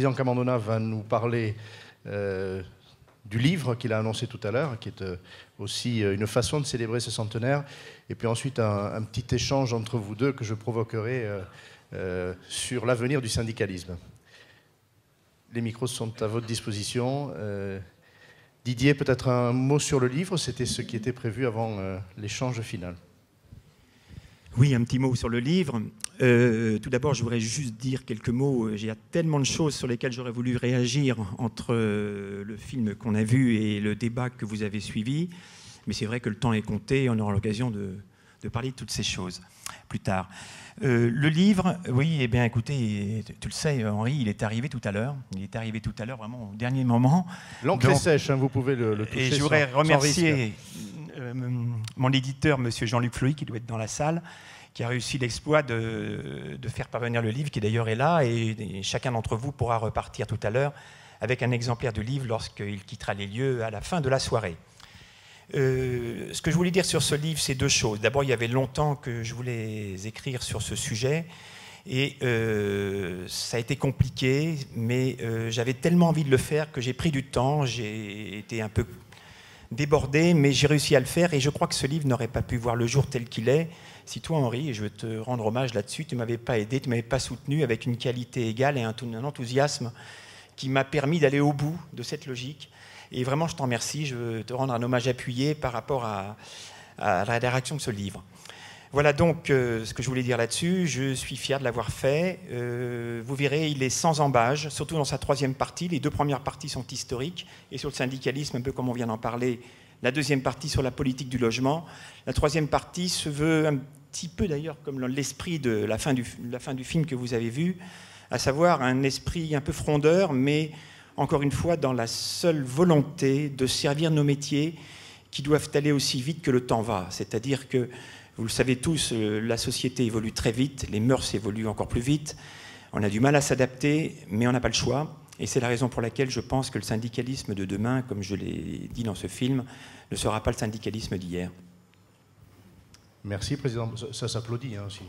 président Camandona va nous parler du livre qu'il a annoncé tout à l'heure, qui est aussi une façon de célébrer ce centenaire. Et puis ensuite, un petit échange entre vous deux que je provoquerai sur l'avenir du syndicalisme. Les micros sont à votre disposition. Didier, peut-être un mot sur le livre, c'était ce qui était prévu avant l'échange final. Oui, un petit mot sur le livre. Tout d'abord, je voudrais juste dire quelques mots. Il y a tellement de choses sur lesquelles j'aurais voulu réagir entre le film qu'on a vu et le débat que vous avez suivi. Mais c'est vrai que le temps est compté et on aura l'occasion de parler de toutes ces choses plus tard. Le livre, oui, eh bien, écoutez, tu le sais, Henri, il est arrivé tout à l'heure. Il est arrivé tout à l'heure, vraiment au dernier moment. L'encre est sèche, hein, vous pouvez le toucher. Et je voudrais remercier mon éditeur, M. Jean-Luc Floy, qui doit être dans la salle, qui a réussi l'exploit de faire parvenir le livre, qui d'ailleurs est là, et chacun d'entre vous pourra repartir tout à l'heure avec un exemplaire du livre lorsqu'il quittera les lieux à la fin de la soirée. Ce que je voulais dire sur ce livre, c'est deux choses. D'abord, il y avait longtemps que je voulais écrire sur ce sujet, et ça a été compliqué, mais j'avais tellement envie de le faire que j'ai pris du temps, j'ai été un peu débordé, mais j'ai réussi à le faire, et je crois que ce livre n'aurait pas pu voir le jour tel qu'il est si toi, Henri, et je veux te rendre hommage là-dessus, tu ne m'avais pas aidé, tu ne m'avais pas soutenu avec une qualité égale et un enthousiasme qui m'a permis d'aller au bout de cette logique. Et vraiment, je t'en remercie. Je veux te rendre un hommage appuyé par rapport à la rédaction de ce livre. Voilà donc ce que je voulais dire là-dessus. Je suis fier de l'avoir fait. Vous verrez, il est sans embâge, surtout dans sa troisième partie. Les deux premières parties sont historiques. Et sur le syndicalisme, un peu comme on vient d'en parler, la deuxième partie sur la politique du logement. La troisième partie se veut un petit peu d'ailleurs comme l'esprit de la fin du film que vous avez vu, à savoir un esprit un peu frondeur, mais encore une fois, dans la seule volonté de servir nos métiers qui doivent aller aussi vite que le temps va. C'est-à-dire que, vous le savez tous, la société évolue très vite, les mœurs évoluent encore plus vite, on a du mal à s'adapter, mais on n'a pas le choix. Et c'est la raison pour laquelle je pense que le syndicalisme de demain, comme je l'ai dit dans ce film, ne sera pas le syndicalisme d'hier. Merci, Président. Ça s'applaudit hein, aussi.